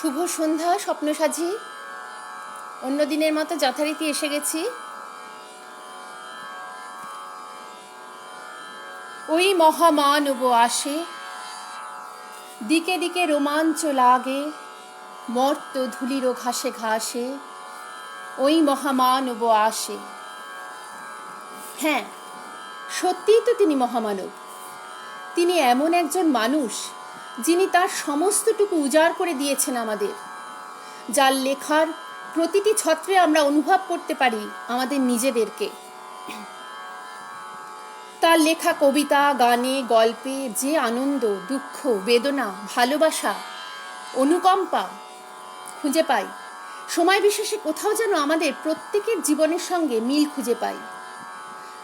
শুভ সন্ধ্যা স্বপ্নসাঝী। অন্য দিনের মতো যথারীতি এসে গেছি। ওই মহামানব আসে, দিকে দিকে রোমাঞ্চ লাগে, মর্ত ধুলির ঘাসে ঘাসে ওই মহামানব আসে। হ্যাঁ, সত্যিই তো তিনি মহামানব। তিনি এমন একজন মানুষ যিনি তার সমস্তটুকু উজাড় করে দিয়েছেন আমাদের, যার লেখার প্রতিটি ছত্রে আমরা অনুভব করতে পারি আমাদের নিজেদেরকে। তার লেখা কবিতা, গানে, গল্পে যে আনন্দ, দুঃখ, বেদনা, ভালোবাসা, অনুকম্পা খুঁজে পাই, সময় বিশেষে কোথাও যেন আমাদের প্রত্যেকের জীবনের সঙ্গে মিল খুঁজে পাই।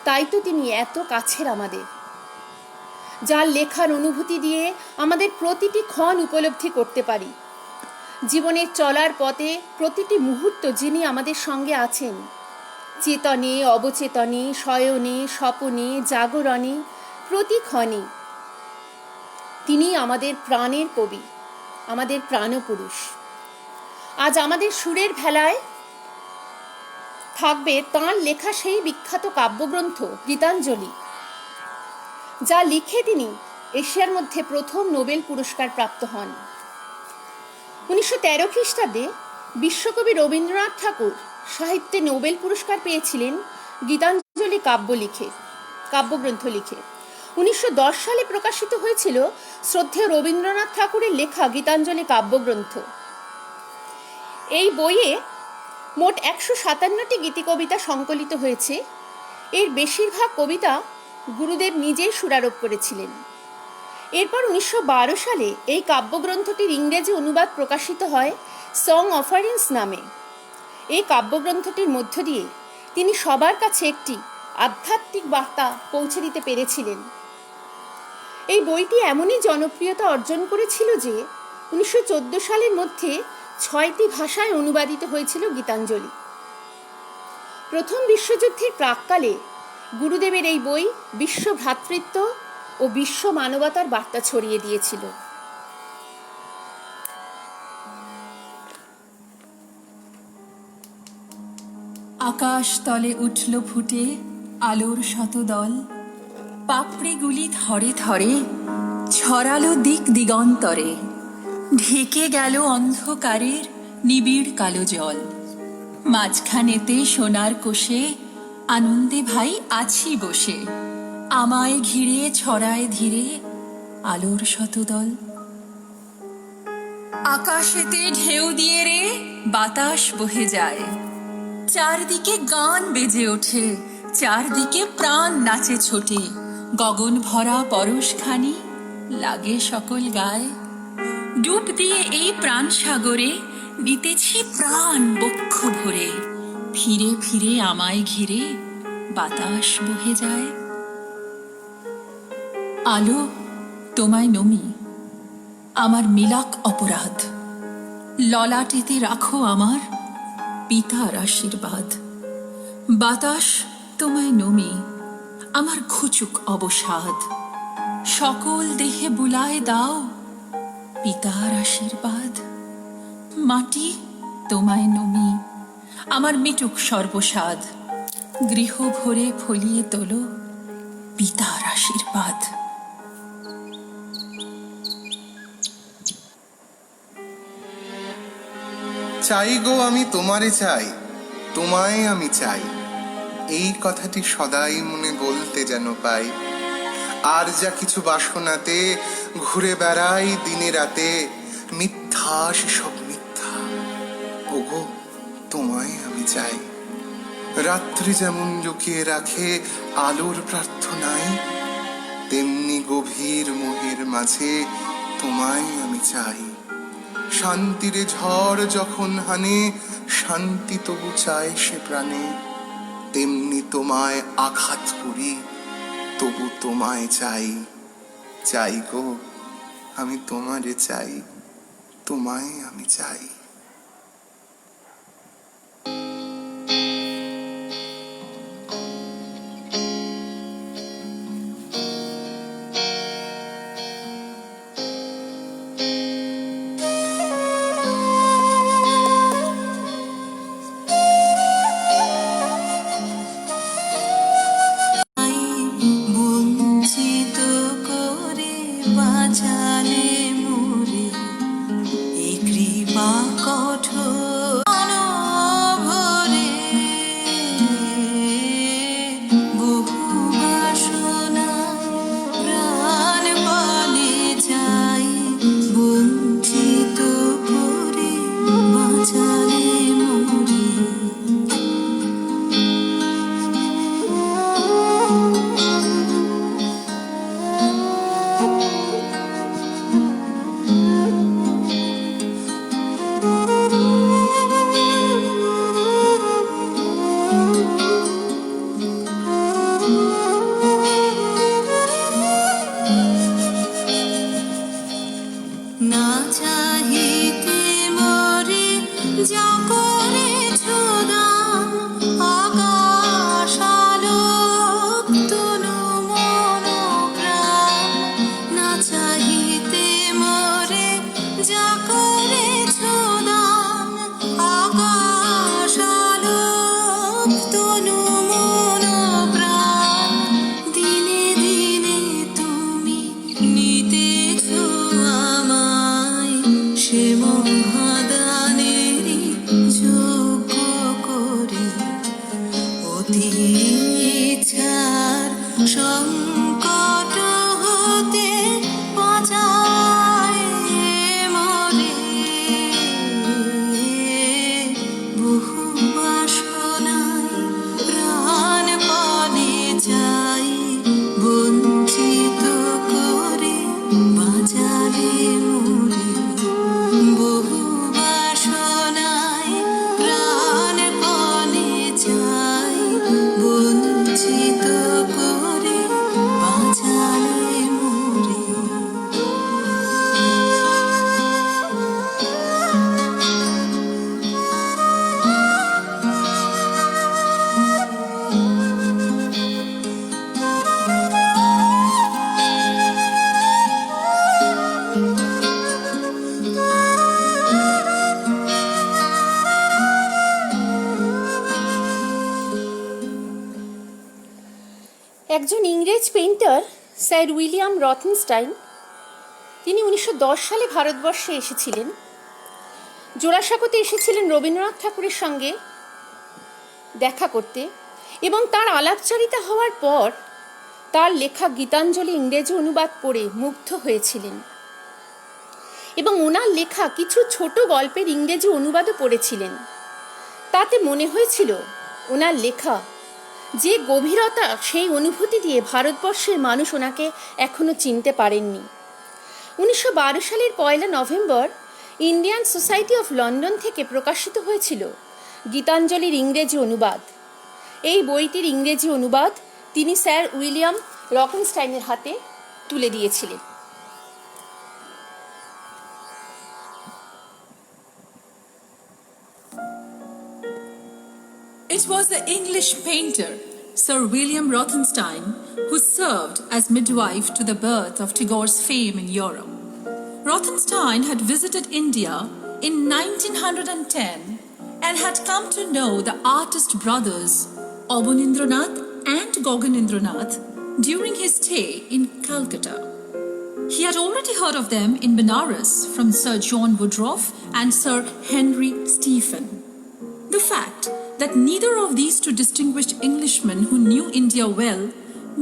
তাই তো তিনি এত কাছের আমাদের, যার লেখার অনুভূতি দিয়ে আমাদের প্রতিটি ক্ষণ উপলব্ধি করতে পারি। জীবনের চলার পথে প্রতিটি মুহূর্ত যিনি আমাদের সঙ্গে আছেন, চেতনে, অবচেতনে, শয়নে, স্বপনে, জাগরণে, প্রতিক্ষণে তিনি আমাদের প্রাণের কবি, আমাদের প্রাণপুরুষ। আজ আমাদের সুরের ভেলায় থাকবে তাঁর লেখা সেই বিখ্যাত কাব্যগ্রন্থ গীতাঞ্জলি, যা লিখে তিনি এশিয়ার মধ্যে প্রথম নোবেল পুরস্কার প্রাপ্ত হন। 1913 খ্রিস্টাব্দে বিশ্বকবি রবীন্দ্রনাথ ঠাকুর সাহিত্যে নোবেল পুরস্কার পেয়েছিলেন গীতাঞ্জলি কাব্যগ্রন্থ লিখে। 1910 সালে প্রকাশিত হয়েছিল শ্রদ্ধেয় রবীন্দ্রনাথ ঠাকুরের লেখা গীতাঞ্জলি কাব্যগ্রন্থ। এই বইয়ে মোট 157টি গীতিকবিতা সংকলিত হয়েছে। এর বেশিরভাগ কবিতা গুরুদেব নিজেই সুরারোপ করেছিলেন। এরপর 1912 সালে এই কাব্যগ্রন্থটির ইংরেজি অনুবাদ প্রকাশিত হয় সং অফারিংস নামে। এই কাব্যগ্রন্থটির মধ্য দিয়ে তিনি সবার কাছে একটি আধ্যাত্মিক বার্তা পৌঁছে দিতে পেরেছিলেন। এই বইটি এমনই জনপ্রিয়তা অর্জন করেছিল যে 1914 সালের মধ্যে 6টি ভাষায় অনুবাদিত হয়েছিল গীতাঞ্জলি। প্রথম বিশ্বযুদ্ধের প্রাক্কালে গুরুদেবের এই বই বিশ্ব ভ্রাতৃত্ব ও বিশ্ব মানবতার বার্তা ছড়িয়ে দিয়েছিল। আকাশ তলে উঠল ফুটে আলোর শতদল, পাপড়িগুলি থরে থরে ছড়ালো দিক দিগন্তরে, ঢেকে গেল অন্ধকারের নিবিড় কালো জল। মাঝখানেতে সোনার কোষে আনন্দে ভাই আছি বসে, আমায় ঘিরে ছড়ায় ধীরে আলোর শতদল। আকাশেতে ঢেউ দিয়ে রে বাতাস বহে যায়, চারদিকে গান বেজে ওঠে, চারদিকে প্রাণ নাচে ছোটে, গগন ভরা পরশখানি লাগে সকল গায়ে। ডুব দিয়ে এই প্রাণ সাগরে নিতেছি প্রাণ বক্ষ ভরে, ফিরে ফিরে আমায় ঘিরে বাতাস বহে যায়। আলো তোমায় নমি, আমার মিলাক অপরাধ, ললাটেতে রাখো আমার পিতার আশীর্বাদ। বাতাস তোমায় নমি, আমার ঘুচুক অবসাদ, সকল দেহে বুলায় দাও পিতার আশীর্বাদ। মাটি তোমায় নমি, আমার মিটুক সর্বসাদ, গৃহ ভরে ফলিয়ে তোলো পিতার আশীর্বাদ। চাই গো আমি তোমারে চাই, তোমায় আমি চাই, এই কথাটি সদাই মনে বলতে যেন পাই। আর যা কিছু বাসনাতে ঘুরে বেড়াই দিনে রাতে, মিথ্যা সেসব মিথ্যা, ওগো তোমায় আমি চাই। রাত্রি যেমন লুকিয়ে রাখে আলোর প্রার্থনায়, তেমনি গভীর মোহের মাঝে তোমায় আমি চাই। শান্তির ঝড় যখন হানে, শান্তি তবু চায় সে প্রাণে, তেমনি তোমায় আঘাত করি তবু তোমায় চাই। চাই গো আমি তোমারে চাই, তোমায় আমি চাই। তনু মন প্রাণ দিনে দিনে তুমি নিতেছ আমায় সে মহাদানেরই যোগ্য করে অতি ইচ্ছার সংকট হতে বাঁচায় মরে বহু বাসনায় প্রাণপণে যাই বঞ্চিত করে বাঁচালে মরে বহু বাসনায় প্রাণপণে যাই বঞ্চিত করে বাঁচালে মরে একজন ইংরেজ পেইন্টার স্যার উইলিয়াম রথেনস্টাইন তিনি 1910 সালে ভারতবর্ষে এসেছিলেন। জোড়াসাঁকোতে এসেছিলেন রবীন্দ্রনাথ ঠাকুরের সঙ্গে দেখা করতে এবং তার আলাপচারিতা হওয়ার পর তার লেখা গীতাঞ্জলি ইংরেজি অনুবাদ পড়ে মুগ্ধ হয়েছিলেন এবং ওনার লেখা কিছু ছোট গল্পের ইংরেজি অনুবাদও পড়েছিলেন। তাতে মনে হয়েছিল ওনার লেখা যে গভীরতা, সেই অনুভূতি দিয়ে ভারতবর্ষের মানুষ ওনাকে এখনো চিনতে পারেননি। 1912 সালের 1 November Indian society of London থেকে প্রকাশিত হয়েছিল গীতাঞ্জলির ইংরেজি অনুবাদ। এই বইটির ইংরেজি অনুবাদ তিনি স্যার উইলিয়াম রথেনস্টাইনের হাতে তুলে দিয়েছিলেন। It was the English painter, Sir William Rothenstein, who served as midwife to the birth of Tagore's fame in Europe. Rothenstein had visited India in 1910 and had come to know the artist brothers Abanindranath and Gaganendranath during his stay in Calcutta. He had already heard of them in Benares from Sir John Woodroffe and Sir Henry Stephen. The fact that neither of these two distinguished Englishmen who knew India well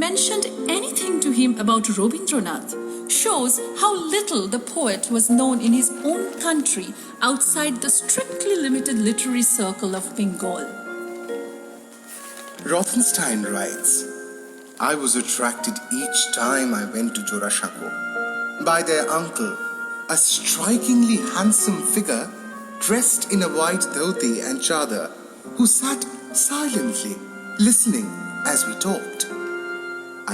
mentioned anything to him about Rabindranath shows how little the poet was known in his own country outside the strictly limited literary circle of Bengal. Rothenstein writes, I was attracted each time I went to Jorashako by their uncle, a strikingly handsome figure dressed in a white dhoti and chadar, who sat silently listening as we talked.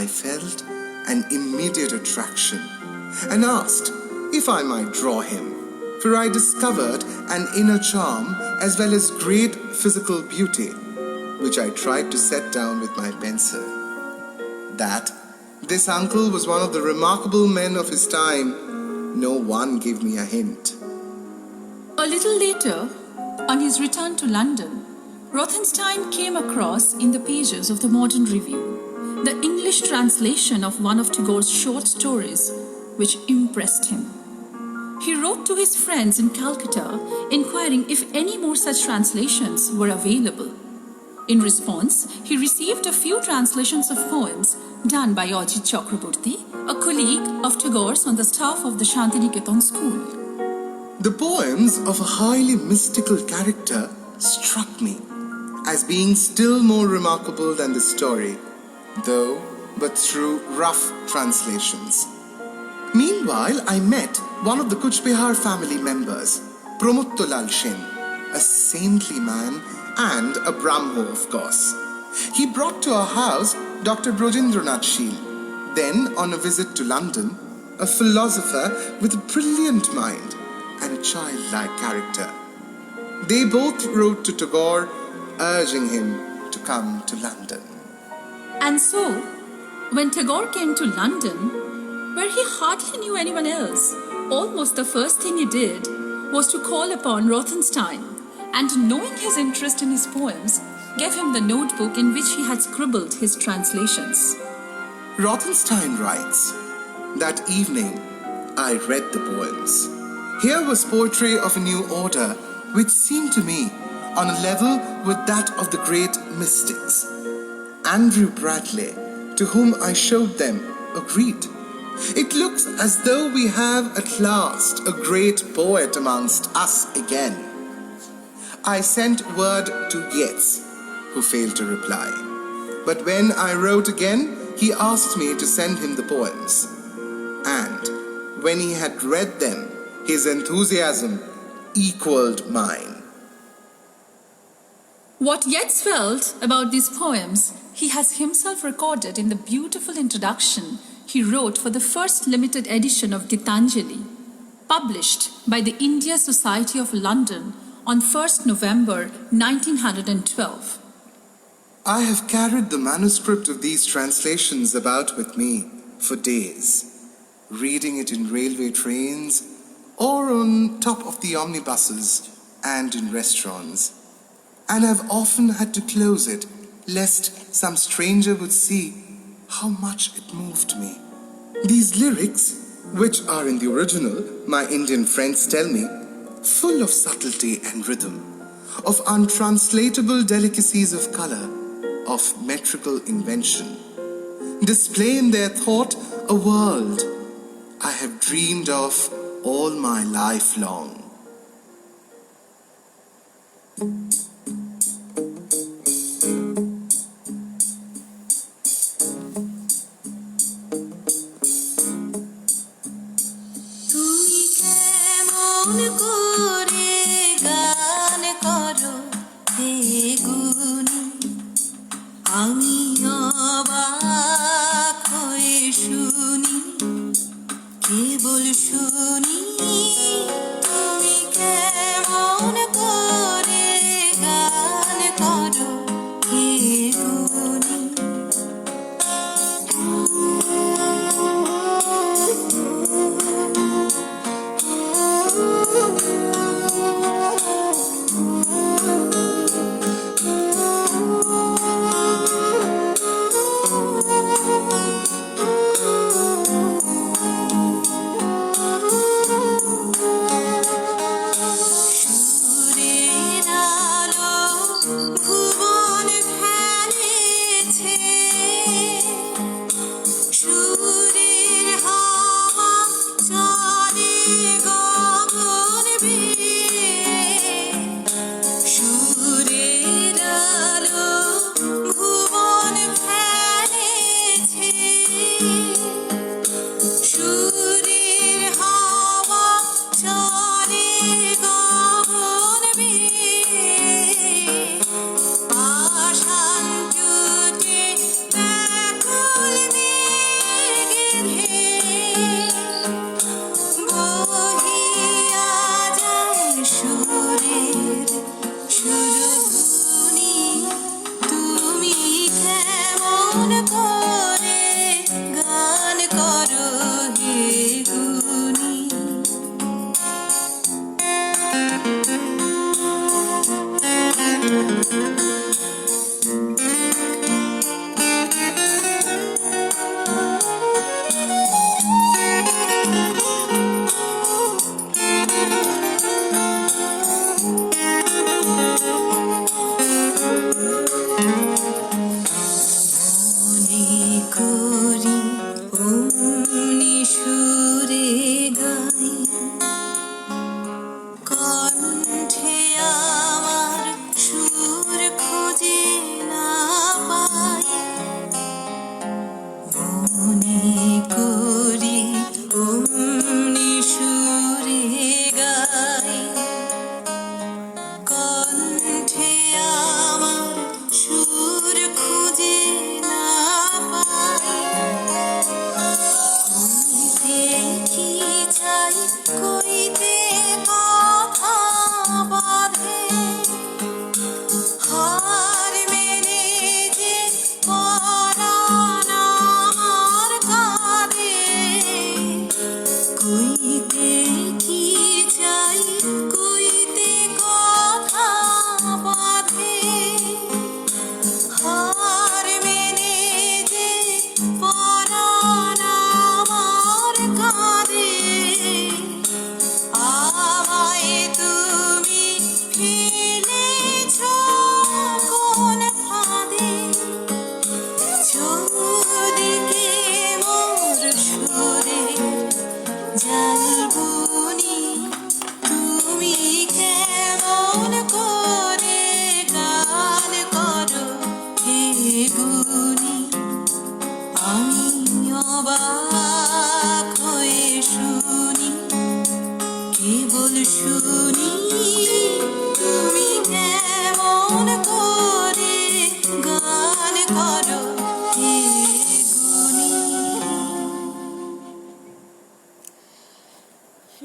I felt an immediate attraction and asked if I might draw him, for I discovered an inner charm as well as great physical beauty, which I tried to set down with my pencil. That this uncle was one of the remarkable men of his time, no one gave me a hint. A little later, on his return to London, Rothenstein came across in the pages of the Modern Review the English translation of one of Tagore's short stories, which impressed him. He wrote to his friends in Calcutta inquiring if any more such translations were available. In response, he received a few translations of poems done by Ajit Chakraborty, a colleague of Tagore's on the staff of the Shantiniketan school. The poems of a highly mystical character struck me as being still more remarkable than the story, though but through rough translations. Meanwhile, I met one of the Kuch Behar family members, Pramotto Lal Sen, a saintly man and a Brahmo, of course. He brought to our house Dr. Brojendranath Sheel, then on a visit to London, a philosopher with a brilliant mind and a childlike character. They both wrote to Tagore, urging him to come to London. And so, when Tagore came to London, where he hardly knew anyone else, almost the first thing he did was to call upon Rothenstein, and knowing his interest in his poems, gave him the notebook in which he had scribbled his translations. Rothenstein writes, that evening I read the poems. Here was poetry of a new order, which seemed to me on a level with that of the great mystics. Andrew Bradley, to whom I showed them, agreed. It looks as though we have at last a great poet amongst us again. I sent word to Yeats, who failed to reply. But when I wrote again, he asked me to send him the poems. And when he had read them, his enthusiasm equaled mine. What Yeats felt about these poems, he has himself recorded in the beautiful introduction he wrote for the first limited edition of Gitanjali, published by the India Society of London on 1st November 1912. I have carried the manuscript of these translations about with me for days, reading it in railway trains or on top of the omnibuses and in restaurants, and have often had to close it lest some stranger would see how much it moved me. These lyrics, which are in the original, my Indian friends tell me, full of subtlety and rhythm, of untranslatable delicacies of color, of metrical invention, display in their thought a world I have dreamed of all my life long. আমি অবাক হয়ে শুনি, কেবল শুনি, তুমি কেমন করে গান করো হে গুণী।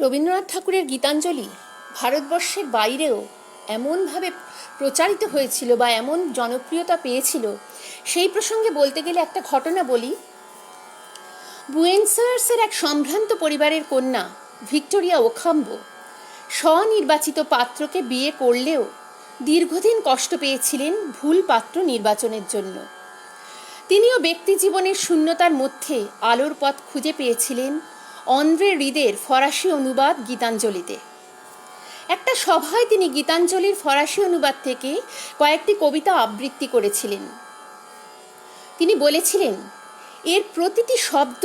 রবীন্দ্রনাথ ঠাকুরের গীতাঞ্জলি ভারতবর্ষের বাইরেও এমনভাবে প্রচারিত হয়েছিল বা এমন জনপ্রিয়তা পেয়েছিল, সেই প্রসঙ্গে বলতে গেলে একটা ঘটনা বলি। বুয়েন্স আয়ার্সের এক সম্ভ্রান্ত পরিবারের কন্যা ভিক্টোরিয়া ওখাম্বো স্বনির্বাচিত পাত্রকে বিয়ে করলেও দীর্ঘদিন কষ্ট পেয়েছিলেন ভুল পাত্র নির্বাচনের জন্য। তিনিও ব্যক্তি জীবনের শূন্যতার মধ্যে আলোর পথ খুঁজে পেয়েছিলেন অন্দ্রে রিদের ফরাসি অনুবাদ গীতাঞ্জলিতে। একটা সভায় তিনি গীতাঞ্জলির ফরাসি অনুবাদ থেকে কয়েকটি কবিতা আবৃত্তি করেছিলেন। তিনি বলেছিলেন, এর প্রতিটি শব্দ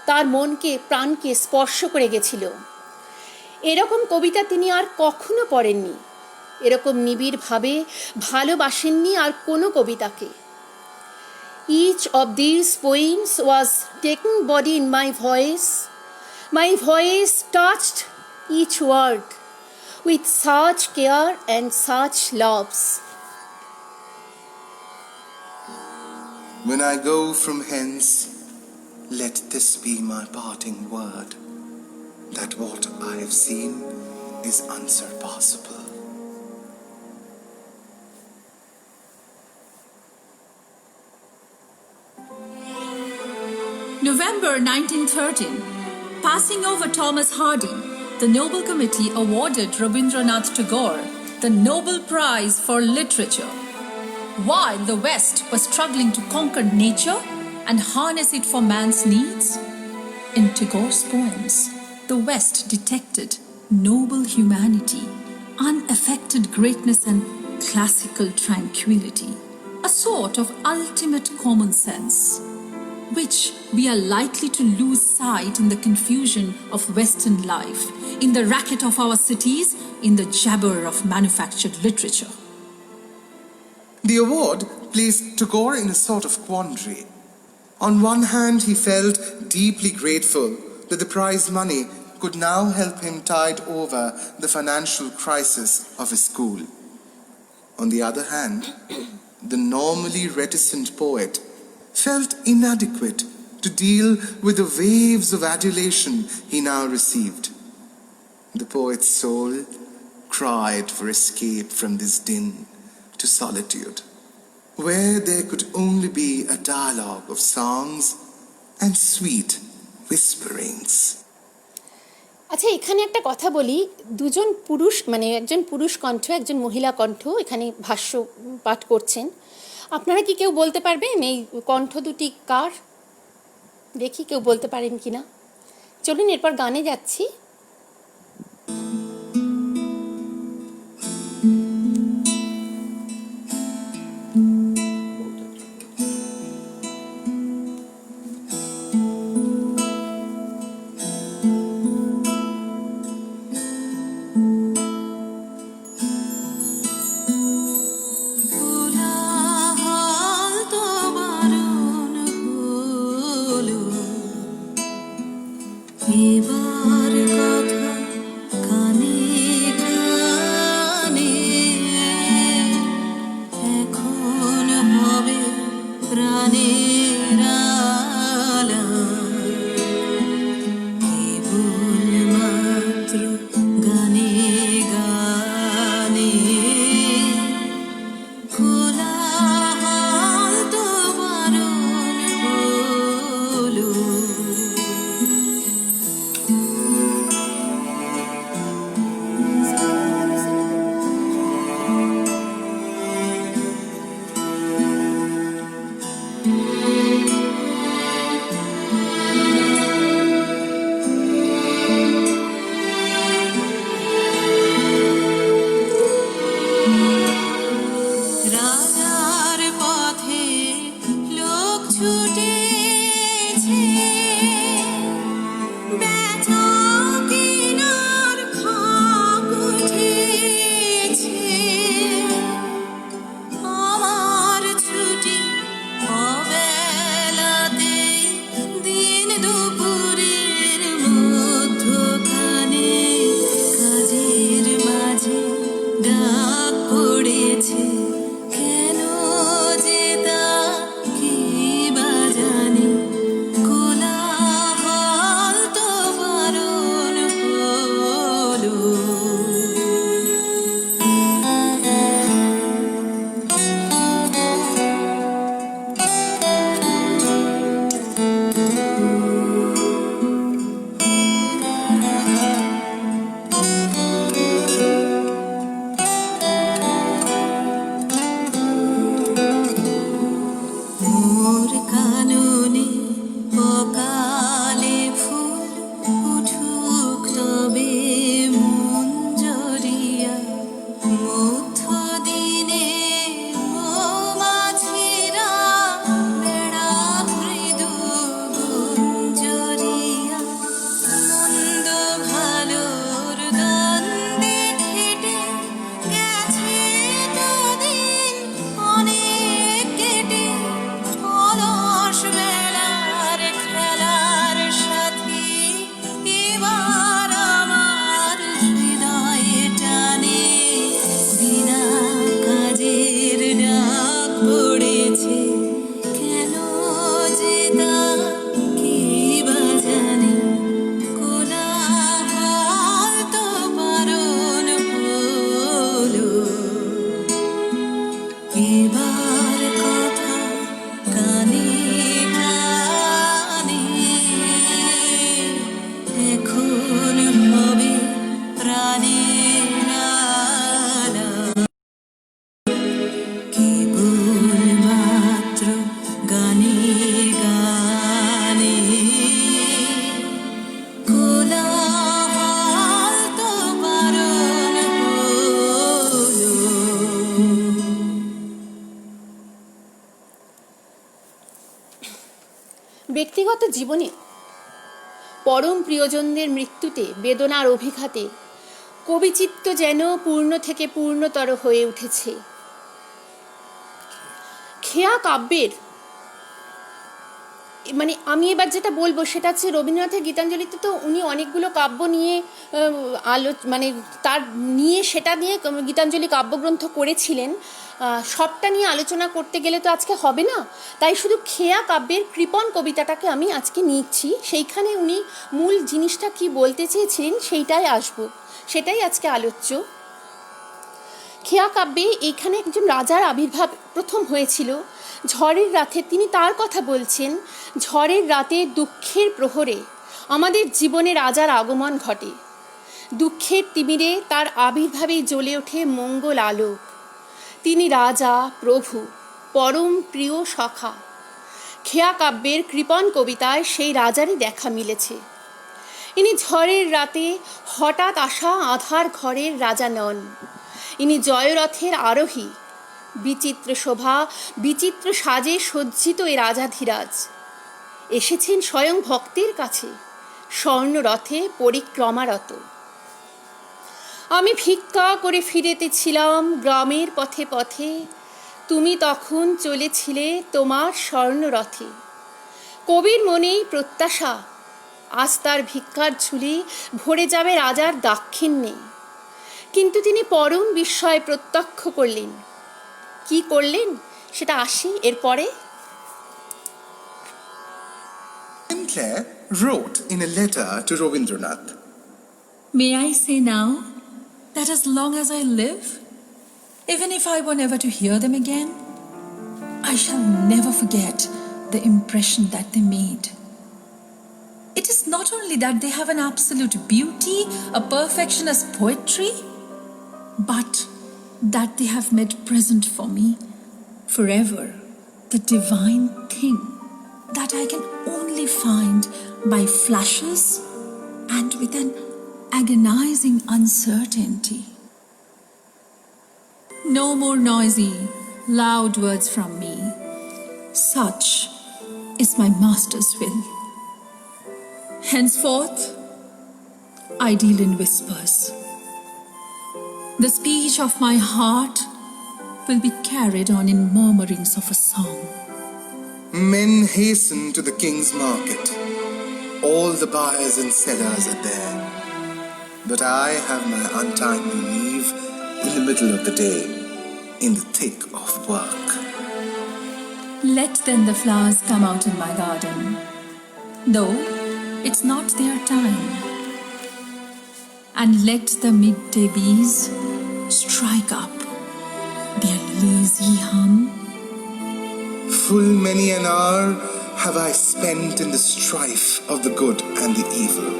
তার মনকে প্রাণকে স্পর্শ করে গেছিল। এরকম কবিতা তিনি আর কখনো পড়েননি, এরকম নিবিড়ভাবে ভালোবাসেননি আর কোনো কবিতাকে। Each of these poems was taken body in my voice. My voice touched each word with such care and such loves. When I go from hence, let this be my parting word, that what I have seen is unsurpassable. November 1913, passing over Thomas Hardy, the Nobel Committee awarded Rabindranath Tagore the Nobel Prize for Literature. While the West was struggling to conquer nature and harness it for man's needs, in Tagore's poems, the West detected noble humanity, unaffected greatness and classical tranquility, a sort of ultimate common sense, which we are likely to lose sight in the confusion of Western life, in the racket of our cities, in the jabber of manufactured literature. The award placed Tagore in a sort of quandary. On one hand, he felt deeply grateful that the prize money could now help him tide over the financial crisis of his school. On the other hand, the normally reticent poet felt inadequate to deal with the waves of adulation he now received. The poet's soul cried for escape from this din to solitude, where there could only be a dialogue of songs and sweet whisperings. আচ্ছা, এখানে একটা কথা বলি। দুজন পুরুষ, মানে একজন পুরুষ কণ্ঠ, একজন মহিলা কণ্ঠ এখানে ভাষ্য পাঠ করছেন। আপনারা কি কেউ বলতে পারবেন এই কণ্ঠ দুটি কার? দেখি কেউ বলতে পারেন কিনা। চলুন এরপর গানে যাচ্ছি। কোলাহল তো বারণ হলো, এবার কথা কানে কানে, এখন হবে প্রাণের আলা, কেবলমাত্র গানে গানে। কোলাহল তো বারণ হলো, ব্যক্তিগত জীবনে পরম প্রিয়জনদের মৃত্যুতে বেদনার অভিঘাতে কবিচিত্ত যেন পূর্ণ থেকে পূর্ণতর হয়ে উঠেছে। খেয়া কাব্যের মানে আমি এবার যেটা বলবো সেটা হচ্ছে রবীন্দ্রনাথের গীতাঞ্জলিতে তো উনি অনেকগুলো কাব্য নিয়ে মানে তার নিয়ে সেটা নিয়ে গীতাঞ্জলি কাব্যগ্রন্থ করেছিলেন। সবটা নিয়ে আলোচনা করতে গেলে তো আজকে হবে না, তাই শুধু খেয়া কাব্যের কৃপণ কবিতাটাকে আমি আজকে নিচ্ছি। সেইখানে উনি মূল জিনিসটা কি বলতে চেয়েছিলেন সেইটাই আসবো, সেটাই আজকে আলোচ্য। খেয়া কাব্যে এইখানে একজন রাজার আবির্ভাব প্রথম হয়েছিল। ঝড়ের রাতে তিনি তার কথা বলছেন, ঝড়ের রাতে দুঃখের প্রহরে আমাদের জীবনে রাজার আগমন ঘটে। দুঃখের তিমিরে তার আবির্ভাবেই জ্বলে ওঠে মঙ্গল আলোক। তিনি রাজা, প্রভু, পরম প্রিয় সখা। খেয়া কাব্যের কৃপণ কবিতায় সেই রাজারই দেখা মিলেছে। ইনি ঝড়ের রাতে হঠাৎ আসা আধার ঘরের রাজা নন, ইনি জয়রথের আরোহী। বিচিত্র শোভা, বিচিত্র সাজে সজ্জিত এ রাজাধিরাজ এসেছেন স্বয়ং ভক্তের কাছে স্বর্ণরথে পরিক্রমারত। আমি ভিক্ষা করে ফিরেতেছিলাম গ্রামের পথে পথে, তুমি তখন চলেছিলে তোমার স্বর্ণরথে। কবির মনেই প্রত্যাশা, আজ তার ভিক্ষার ঝুলি ভরে যাবে রাজার দাক্ষিণ্যে। কিন্তু তিনি পরম বিস্ময় প্রত্যক্ষ করলেন। কি করলেন সেটা আসি এরপরে। Sinclair wrote in a letter to Rabindranath, May I say now that as long as I live, even if I were never to hear them again, I shall never forget the impression that they made. It is not only that they have an absolute beauty, a perfection as poetry, but that they have made present for me forever the divine thing that I can only find by flashes and with an agonizing uncertainty. No more noisy, loud words from me. Such is my master's will. Henceforth, I deal in whispers. The speech of my heart will be carried on in murmurings of a song. men hasten to the king's market. All the buyers and sellers are there. But I have my untimely leave in the middle of the day, in the thick of work. Let then the flowers come out in my garden, though it's not their time. And let the midday bees strike up their lazy hum. Full many an hour have I spent in the strife of the good and the evil.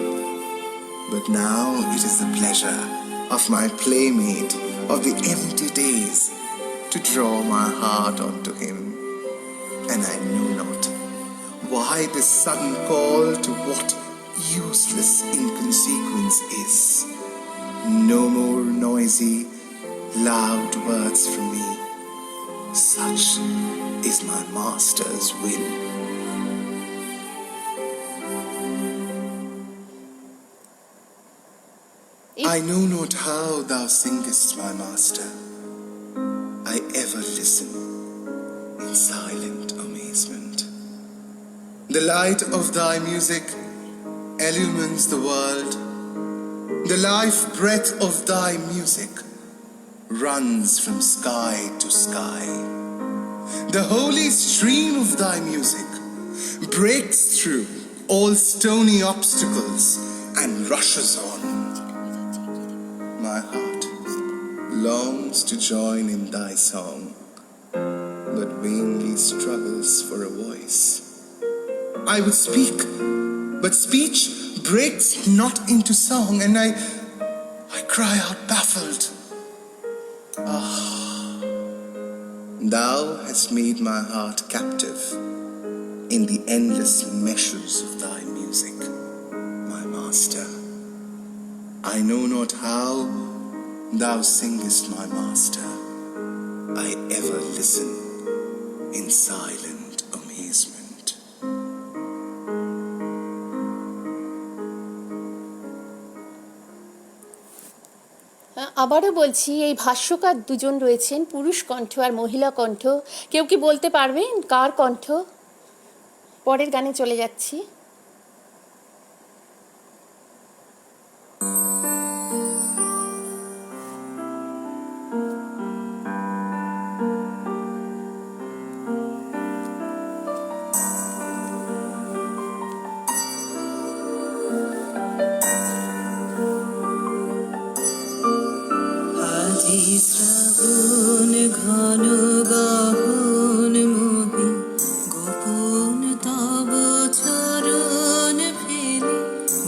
But now it is the pleasure of my playmate of the empty days to draw my heart unto him. And I know not why this sudden call to what useless inconsequence is. No more noisy, loud words from me. Such is my master's will. I know not how thou singest, my master. I ever listen in silent amazement. The light of thy music illumines the world. The life breath of thy music runs from sky to sky. The holy stream of thy music breaks through all stony obstacles and rushes on. My heart longs to join in thy song, but vainly struggles for a voice. I would speak, but speech breaks not into song, and I cry out baffled. Thou hast made my heart captive in the endless meshes of thy music, my master. I know not how thou singest, my master. I ever listen in silent amazement. আবারও বলছি, এই ভাষ্যকার দুজন রয়েছেন, পুরুষ কণ্ঠ আর মহিলা কণ্ঠ। কেউ কি বলতে পারবেন কার কণ্ঠ? পরের গানে চলে যাচ্ছি। আজি শ্রাবণ ঘন গহন মোহে গোপন তব চরণ ফেলে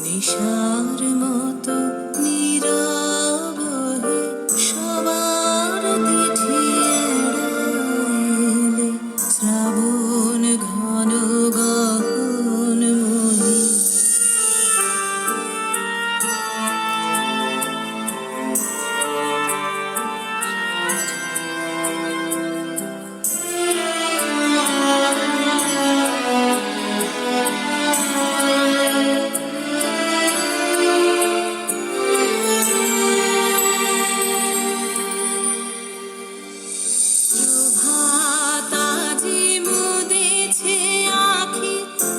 নিশার মতো নীরব হে সবার দিঠি এড়াইলে শ্রাবণ ঘন গহন মোহে প্রভাতাজি মুদেছে আঁখি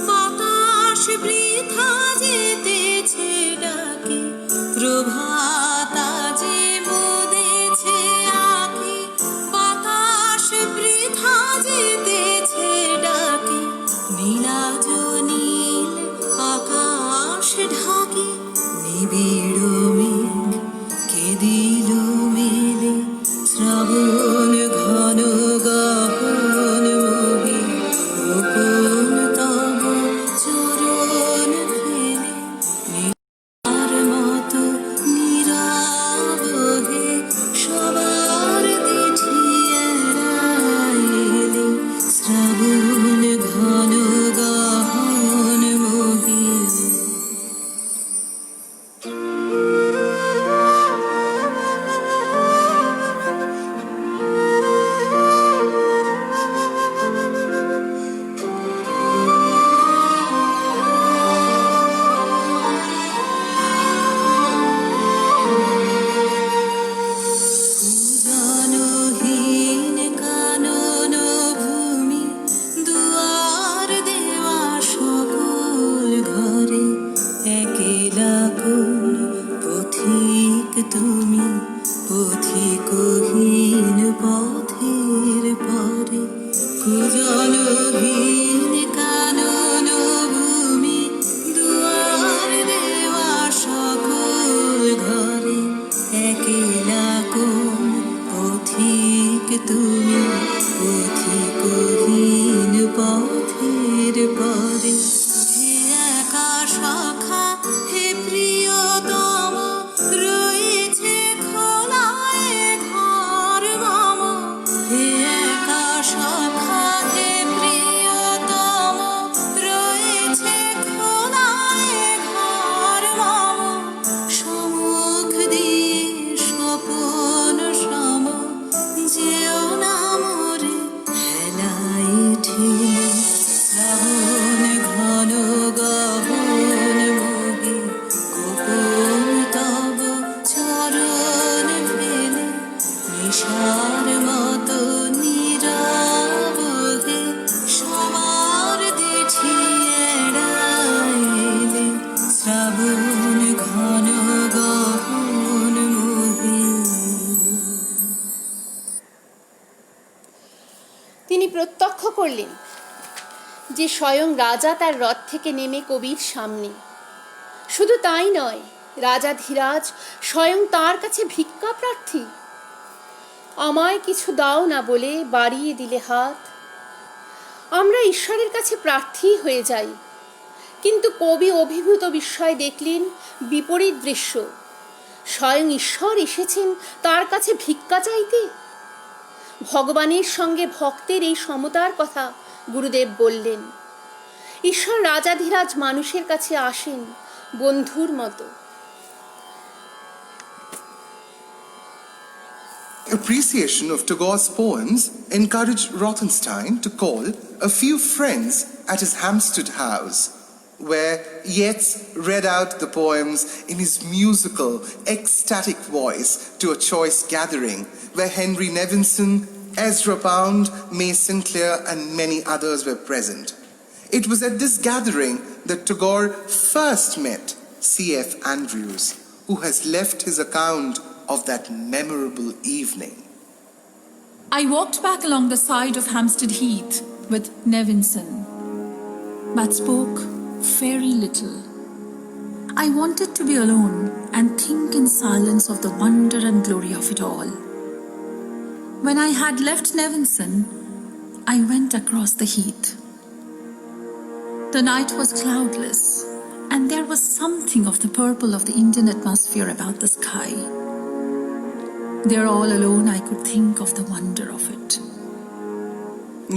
বাতাস বৃথা যেতেছে ডাকি প্রভাতাজি মুদেছে আঁখি বাতাস বৃথা যেতেছে ডাকি নীলাজ নীল আকাশ ঢাকি নিবিড় মেঘ কে দিল মেলে শ্রাবণ ঘন গহন মোহে গোপন তব চরণ ফেলে নিশার মতো নীরব হে সবার দিঠি এড়াইলে শ্রাবণ ঘন গহন মোহে জনহীন কানন ভূমি দুয়ার দেওয়া সকল ঘরে একেলা কোন পথিক তুমি পথিকহীন পথের পরে কুজনহীন কানন ভূমি দুয়ার দেওয়া সকল ঘরে একেলা কোন পথিক তুমি পথিকহীন পথের পরে হে একা সখা হে প্রিয়তম রয়েছে খোলা এ ঘর মম হে একা সখা হে প্রিয়তম রয়েছে খোলা এ ঘর মম সম্মুখ দিয়ে স্বপন সম যেও না মোরে হেলাই ঠেলে শ্রাবণ ঘন গহন মোহে গোপন তব চরণ ফেলে নিশার মতো নীরব হে সবার দিঠি এড়াইলে শ্রাবণ ঘন গহন মোহে তিনি প্রত্যক্ষ করলেন যে স্বয়ং রাজা তার রথ থেকে নেমে কবির সামনে। শুধু তাই নয়, রাজাধিরাজ স্বয়ং তার কাছে ভিক্ষা প্রার্থী। আমায় কিছু দাও না বলে বাড়িয়ে দিলে হাত। আমরা ঈশ্বরের কাছে প্রার্থী হয়ে যাই, কিন্তু কবি অভিভূত বিস্ময় দেখলেন বিপরীত দৃশ্য। স্বয়ং ঈশ্বর এসেছেন তার কাছে ভিক্ষা চাইতে। ভগবানের সঙ্গে ভক্তের এই সমতার কথা গুরুদেব বললেন। ঈশ্বর রাজাধিরাজ মানুষের কাছে আসেন বন্ধুর মতো। Appreciation of Tagore's poems encouraged Rothenstein to call a few friends at his Hampstead house. where Yeats read out the poems in his musical, ecstatic voice to a choice gathering where Henry Nevinson, Ezra Pound, May Sinclair, and many others were present. It was at this gathering that Tagore first met C.F. Andrews, who has left his account of that memorable evening. I walked back along the side of Hampstead Heath with Nevinson, but spoke very little. I wanted to be alone and think in silence of the wonder and glory of it all. When I had left Nevinson, I went across the heath. The night was cloudless, and there was something of the purple of the Indian atmosphere about the sky. There all alone I could think of the wonder of it.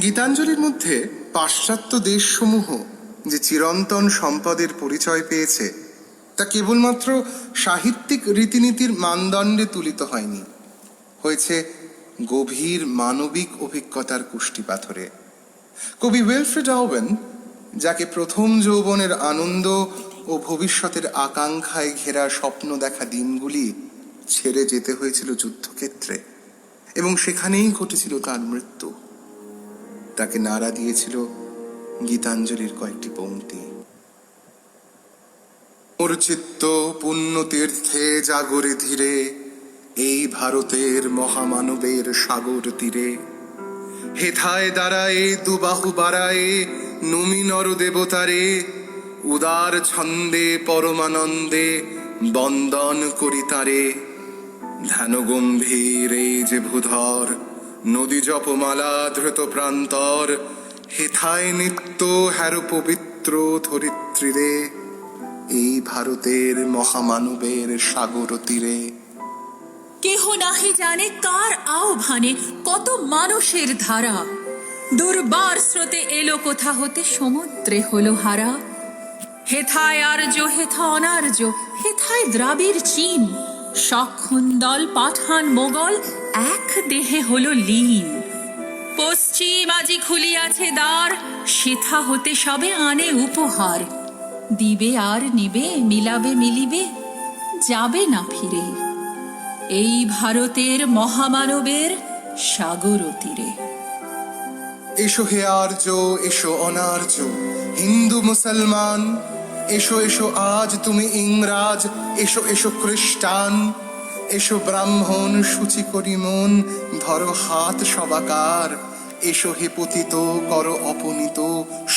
গীতাঞ্জলির মধ্যে পাশ্চাত্য দেশসমূহ যে চিরন্তন সম্পদের পরিচয় পেয়েছে তা কেবলমাত্র সাহিত্যিক রীতিনীতির মানদণ্ডে তুলিত হয়নি, হয়েছে গভীর মানবিক অভিজ্ঞতার কুষ্টিপাথরে। কবি উইলফ্রেড ওয়েন, যাকে প্রথম যৌবনের আনন্দ ও ভবিষ্যতের আকাঙ্ক্ষায় ঘেরা স্বপ্ন দেখা দিনগুলি ছেড়ে যেতে হয়েছিল যুদ্ধক্ষেত্রে, এবং সেখানেই ঘটেছিল তার মৃত্যু, তাকে নাড়া দিয়েছিল গীতাঞ্জলির কয়েকটি পংক্তি। ওর চিত্ত পুণ্য তীর্থে জাগরে ধীরে, এই ভারতের মহামানবের সাগর তীরে, হেথায় দাঁড়ায়ে দুবাহু বাড়ায়ে নমি নর দেবতারে, উদার ছন্দে পরমানন্দে বন্দন করি তারে। ধ্যান গম্ভীর এই যে ভূধর, নদী জপমালা ধৃত প্রান্তর, হেথায় নিত্য হ্যার পবিত্র ধরিত্রীরে, এই ভারতের মহামানবের সাগর তীরে। কেহ নাহি জানে কার আহ্বানে কত মানুষের ধারা, দুর্বার স্রোতে এলো কোথা হতে সমুদ্রে হলো হারা। হেথায় আর্য হেথা অনার্য, হেথায় দ্রাবিড় চীন, সক্ষণ দল পাঠান মোগল এক দেহে হলো লীন। পশ্চিম আজি খুলিয়াছে দ্বার, সেথা হতে সবে আনে উপহার, দিবে আর নিবে মিলাবে মিলিবে, যাবে না ফিরে, এই ভারতের মহামানবের সাগর তীরে। এসো হে আর্য, এসো অনার্য, হিন্দু মুসলমান, এসো এসো আজ তুমি ইংরাজ, এসো এসো খ্রিস্টান, এসো ব্রাহ্মণ সূচি করি মন, ধরো হাত সবাকার, এসো হে পতিত করো অপনীত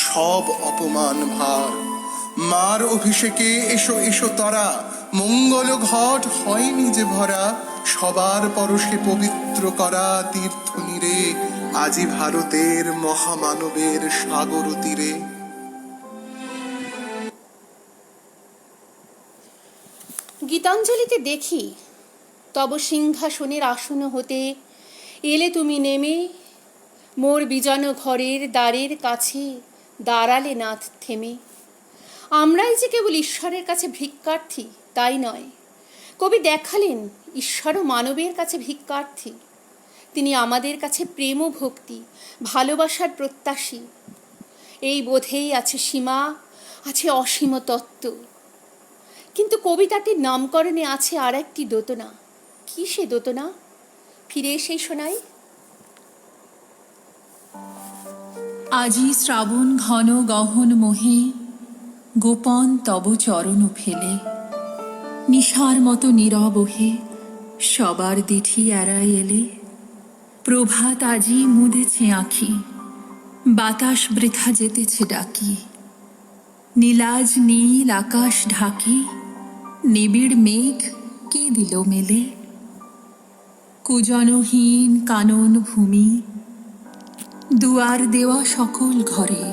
সব অপমান ভার। মার অভিষেকে এসো এসো তরা, মঙ্গল ঘট হয়নি যে ভরা, সবার পরশে পবিত্র করা তীর্থ নীরে, আজি ভারতের মহামানবের সাগর তীরে। গীতাঞ্জলিতে দেখি, তব সিংহাসনের আসন হতে এলে তুমি নেমে, মোর বিজন ঘরের দ্বারের কাছে দাঁড়ালে নাথ থেমে। আমরাই যে কেবল ঈশ্বরের কাছে ভিক্ষার্থী তাই নয়, কবি দেখালেন ঈশ্বরও মানবের কাছে ভিক্ষার্থী। তিনি আমাদের কাছে প্রেম ও ভক্তি, ভালোবাসার প্রত্যাশী। এই বোধেই আছে সীমা, আছে অসীম তত্ত্ব। কিন্তু কবিতাটির নামকরণে আছে আর একটি দোতনা। কি সে দোতনা? ফিরে এসেই শোনাই। আজি শ্রাবণ ঘন গহন মোহে, গোপন তব চরণ ফেলে, নিশার মতো নীরব হে সবার দিঠি এড়াই এলে। প্রভাত আজি মুদেছে আঁখি, বাতাস বৃথা যেতেছে ডাকি, নীলাজ নীল আকাশ ঢাকি, নিবিড় মেঘ কে দিল মেলে। কুজনহীন কানন ভূমি, দুয়ার দেওয়া সকল ঘরে,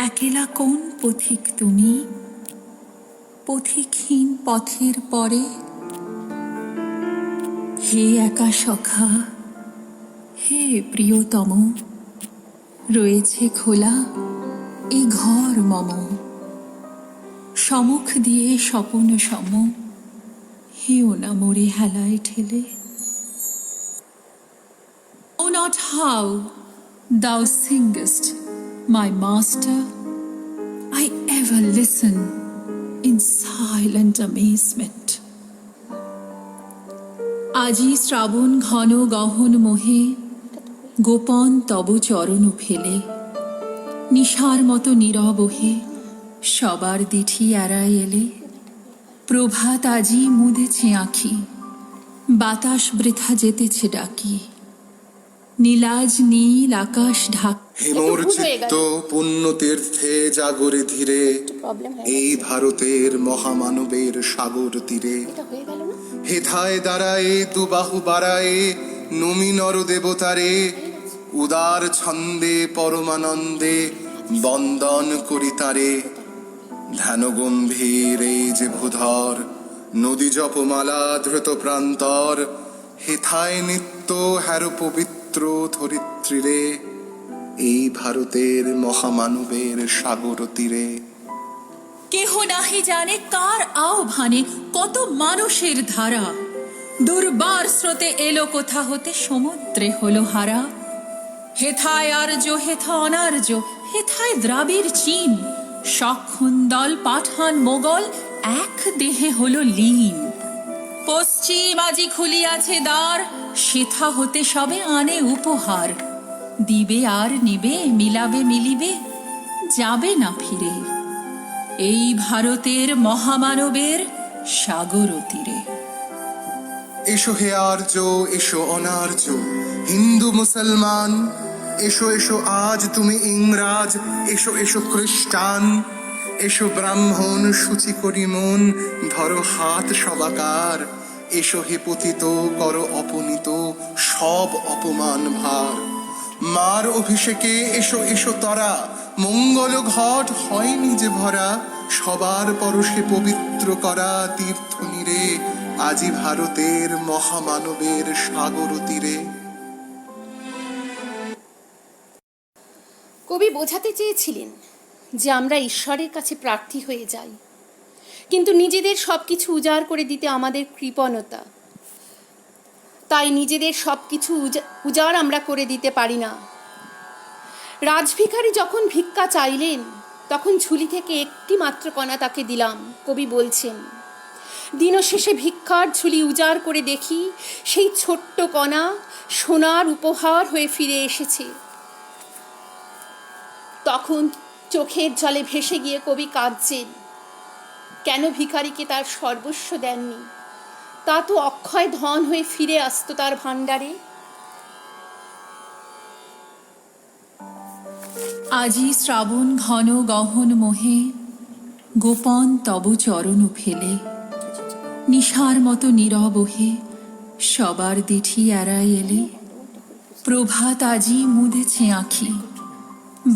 একেলা কোন পথিক তুমি, পথিকহীন পথের পরে। হে একা সখা, হে প্রিয়তম, রয়েছে খোলা এ ঘর মম, সমুখ দিয়ে স্বপন সম, হেও না মোরে হেলায় ঠেলে। Oh, not how thou singest, my master, I ever listen in silent amazement. আজি শ্রাবণ ঘন গহন মোহে গোপন তব চরণ ফেলে নিশার মতো নীরব হে সবার দিঠি এড়ায় এলে প্রভাত আজি মুদেছে আঁখি বাতাস বৃথা যেতেছে ডাকি নীলাজ নীল আকাশ ঢাক হেমর একটু ভুল হয়ে চিত্ত গেল। পুণ্য তীর্থে জাগরে ধীরে প্রবলেম হয়ে এই ভারতের মহামানবের সাগর তীরে এটা হয়ে গেল না? হেথায় দাঁড়ায়ে দুবাহু বাড়ায়ে নমি নর দেবতারে উদার ছন্দে পরমানন্দে বন্দন করি তারে ধ্যান গম্ভীর এই যে ভূধর নদী জপমালা ধৃত প্রান্তর হেথায় নিত্য হ্যার পবিত্র ধরিত্রীরে এই ভারতের মহামানবের সাগর তীরে। কেহ নাহি জানে কার আহ্বানে কত মানুষের ধারা দুর্বার স্রোতে এলো কোথা হতে সমুদ্রে হলো হারা হেথায় আর্য হেথা অনার্য হেথায় দ্রাবিড় চীন সক্ষুন্দল পাঠান মোগল এক দেহে হলো লীন পশ্চিম আজি খুলিয়াছে দ্বার সেথা হতে সবে আনে উপহার দিবে আর নিবে মিলাবে মিলিবে যাবে না ফিরে এই ভারতের মহামানবের সাগর তীরে। এসো হে আর্য এসো অনার্য হিন্দু মুসলমান এসো এসো আজ তুমি ইংরাজ এসো এসো খ্রিস্টান এসো ব্রাহ্মণ সূচি করি মন ধরো হাত সবাকার এসো হে পতিত করো অপনীত সব অপমান ভার মার অভিষেকে এসো এসো তরা মঙ্গল ঘট হয়নি যে ভরা সবার পরশে পবিত্র করা তীর্থ নীরে আজি ভারতের মহামানবের সাগর তীরে। কবি বোঝাতে চেয়েছিলেন যে আমরা ঈশ্বরের কাছে প্রার্থী হয়ে যাই, কিন্তু নিজেদের সবকিছু উজাড় করে দিতে আমাদের কৃপণতা, তাই নিজেদের সবকিছু উজাড় আমরা করে দিতে পারি না। রাজভিখারী যখন ভিক্ষা চাইলেন তখন ঝুলি থেকে একটি মাত্র কণা তাকে দিলাম। কবি বলছেন, দিনশেষে ভিক্ষার ঝুলি উজাড় করে দেখি সেই ছোট্ট কণা সোনার উপহার হয়ে ফিরে এসেছে। তখন চোখের জলে ভেসে গিয়ে কবি কাঁদছেন, কেন ভিখারিকে তার সর্বস্ব দেননি? তা তো অক্ষয় ধন হয়ে ফিরে আসতো তার ভাণ্ডারে। আজি শ্রাবণ ঘন গহন মোহে গোপন তব চরণ ফেলে নিশার মতো নীরব হে সবার দিঠি এড়ায় এলে প্রভাত আজি মুদেছে আঁখি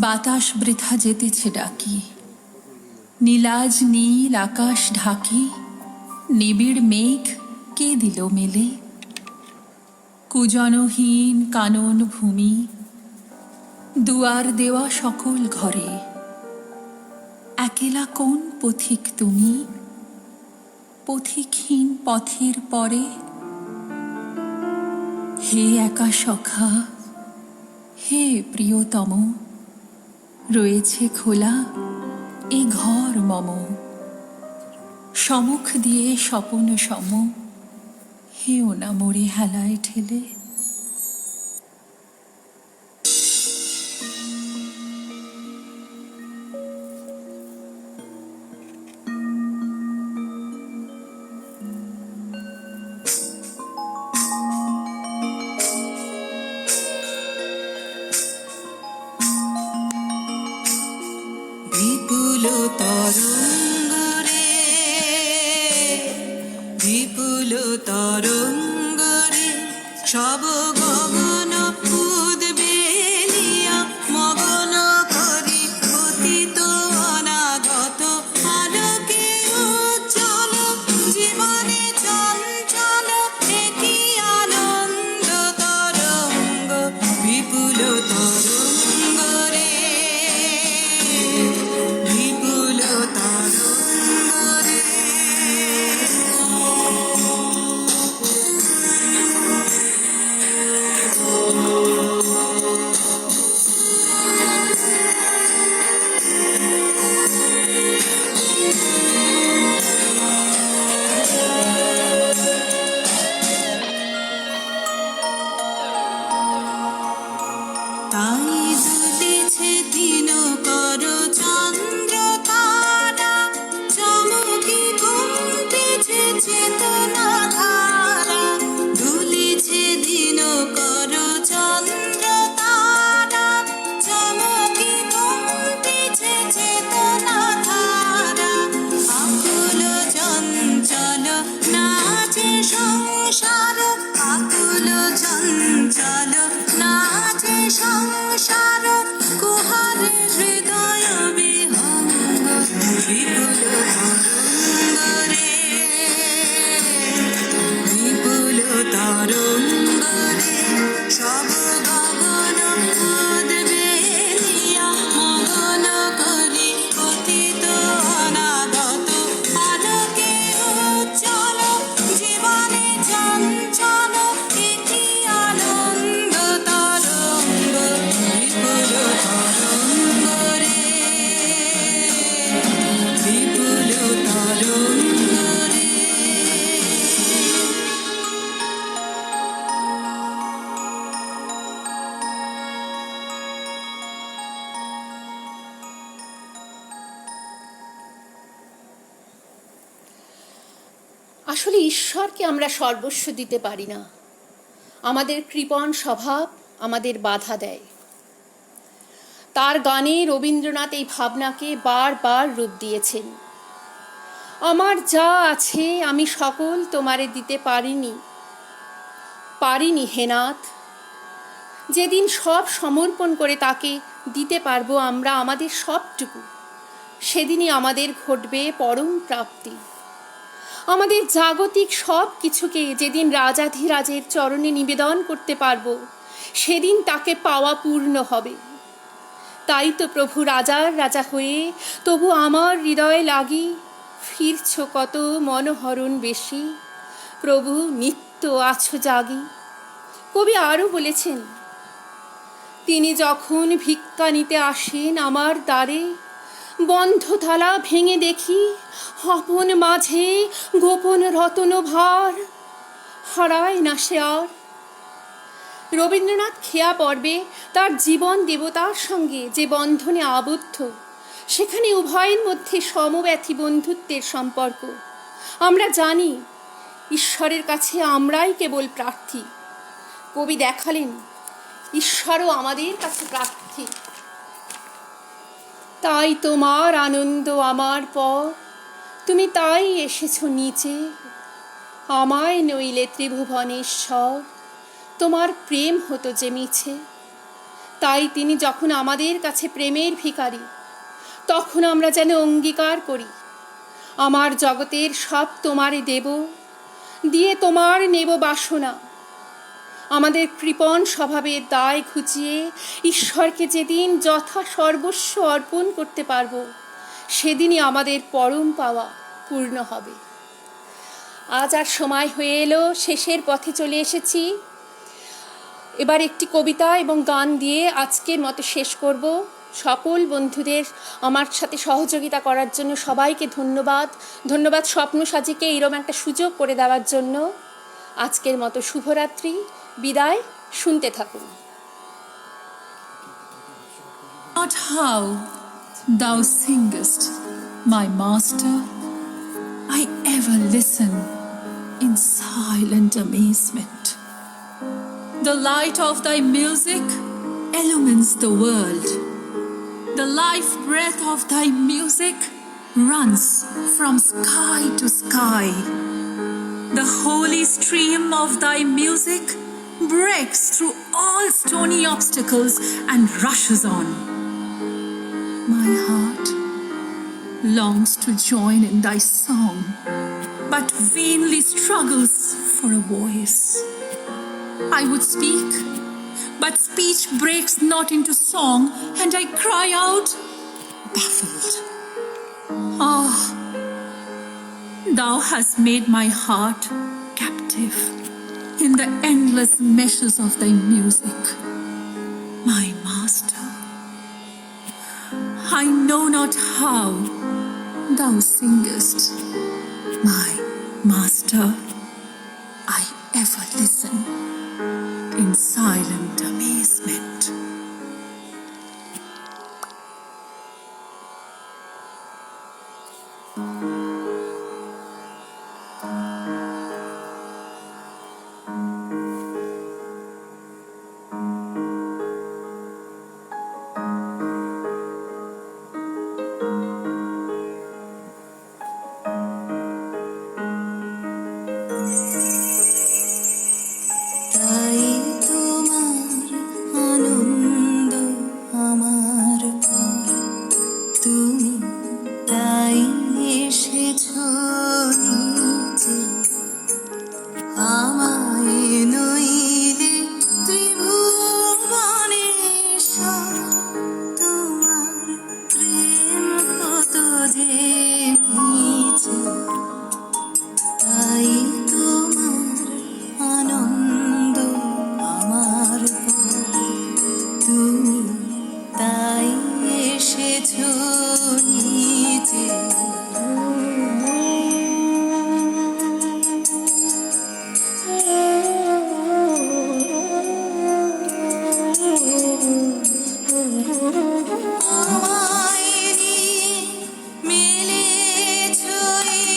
বাতাস বৃথা যেতেছে ডাকি নীলাজ নীল আকাশ ঢাকি নিবিড় মেঘ কে দিল মেলে কুজনহীন কানন ভূমি দুয়ার দেওয়া সকল ঘরে একেলা কোন পথিক তুমি পথিকহীন পথের পরে হে একা সখা হে প্রিয়তম রয়েছে খোলা এ ঘর মম সমুখ দিয়ে স্বপন সম হেও না মোরে হেলায় ঠেলে বিপুল তরঙ্গরে বিপুল তরঙ্গরে সব গগন উদ্বেলিয়া মগন করি অতীত অনাগত আলোকে উজ্জ্বল জীবনে চঞ্চল একই আনন্দ তরঙ্গ বিপুল তরঙ্গরে বিপুল তরঙ্গরে আসলে ঈশ্বরকে আমরা সর্বস্ব দিতে পারি না। আমাদের কৃপণ স্বভাব আমাদের বাধা দেয়। তার গানে রবীন্দ্রনাথ এই ভাবনাকে বারবার রূপ দিয়েছেন। আমার যা আছে আমি সকল তোমারে দিতে পারিনি হে নাথ। যেদিন সব সমর্পণ করে তাকে দিতে পারবো আমরা আমাদের সবটুকু, সেদিনই আমাদের ঘটবে পরম প্রাপ্তি। আমাদের জাগতিক সব কিছুকে যেদিন রাজাধিরাজের চরণে নিবেদন করতে পারবো, সেদিন তাকে পাওয়া পূর্ণ হবে। তাই তো প্রভু রাজার রাজা হয়ে তবু আমার হৃদয়ে লাগি ফিরছ কত মনোহরণ বেশি, প্রভু নিত্য আছো জাগি। কবি আরও বলেছেন, তিনি যখন ভিক্ষা নিতে আসেন আমার দ্বারে, বন্ধ থালা ভেঙে দেখি আপন মাঝে গোপন রতন ভার, হারায় না সে আর। রবীন্দ্রনাথ খেয়া পর্বে তার জীবন দেবতার সঙ্গে যে বন্ধনে আবদ্ধ, সেখানে উভয়ের মধ্যে সমব্যথী বন্ধুত্বের সম্পর্ক। আমরা জানি ঈশ্বরের কাছে আমরাই কেবল প্রার্থী। কবি দেখালেন ঈশ্বরও আমাদের কাছে প্রার্থী। তাই তোমার আনন্দ আমার পর, তুমি তাই এসেছো নিচে, আমায় নইলে ত্রিভুবনেশ্বর, তোমার প্রেম হতো যে মিছে। তাই তিনি যখন আমাদের কাছে প্রেমের ভিখারি, তখন আমরা যেন অঙ্গীকার করি, আমার জগতের সব তোমারে দেব, দিয়ে তোমার নেব বাসনা। আমাদের কৃপণ স্বভাবের দায় ঘুচিয়ে ঈশ্বরকে যেদিন যথা সর্বস্ব অর্পণ করতে পারব, সেদিনই আমাদের পরম পাওয়া পূর্ণ হবে। আজ আর সময় হয়ে এলো, শেষের পথে চলে এসেছি। এবার একটি কবিতা এবং গান দিয়ে আজকের মতো শেষ করব। সকল বন্ধুদের আমার সাথে সহযোগিতা করার জন্য সবাইকে ধন্যবাদ স্বপ্নসাজিকে এরকম একটা সুযোগ করে দেওয়ার জন্য। আজকের মতো শুভরাত্রি, বিদায়। শুনতে থাকুন। Not how thou singest, my master, I ever listen in silent amazement. The light of thy music illumines the world. The life breath of thy music runs from sky to sky. The holy stream of thy music breaks through all stony obstacles and rushes on. My heart longs to join in thy song, but vainly struggles for a voice. I would speak, but speech breaks not into song, and I cry out, baffled. Ah, thou hast made my heart captive in the endless meshes of thy music, my master. I know not how thou singest, my master. I ever listen in silent amazement. তাই তোমার আনন্দ আমার পর, তুমি তাই এসেছো নিচে, আমায় নইলে ত্রিভুবনেশ্বর, তোমার প্রেম হতো যে নিচে। তাই তোমার আনন্দ আমার পর, তুমি তাই এসেছো নিচে। আমায় নিয়ে মেলেছো এই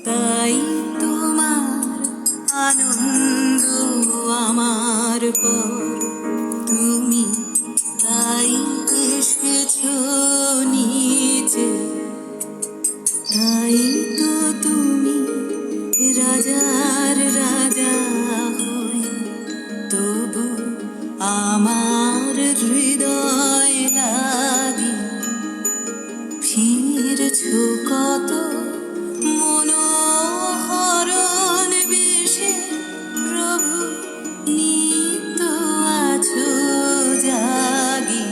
তাই তোমার আনন্দ আমার পর, তুমি তাই এসেছো নিচে, তাই তো তুমি রাজার রাজা হয়ে তবু আমার হৃদয় লাগি ফিরছো কত মনোহরণ বেশে, প্রভু নিত্য আছো জাগি।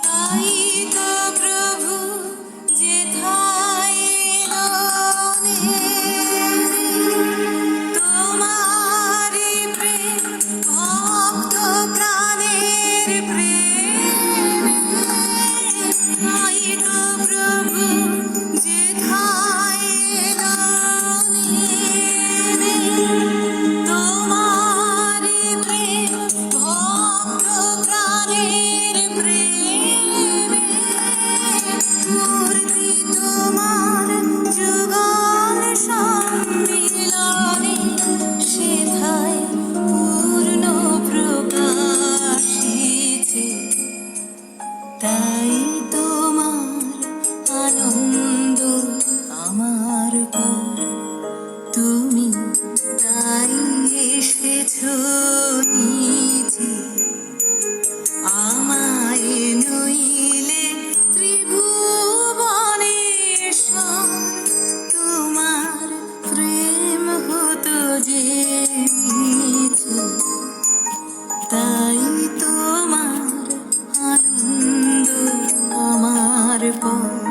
তাই তো প্রভু যেথায় দানে, তোমারি প্রেম ভক্ত প্রাণের প্রেম। তাই তো প্রভু যেথায় দানে, তোমারি প্রেম ভক্ত প্রাণের প্রেম। মূর্তি তোমার যুগল সম্মিলনে, সেথায় পূর্ণ প্রকাশিছে। তাই তোমার আনন্দ আমার পর, তুমি তাই এসেছো নিচে। আমায় নইলে ত্রিভুবনেশ্বর, তোমার প্রেম হতো যে মিছে। তাই তোমার আনন্দ আমার পর,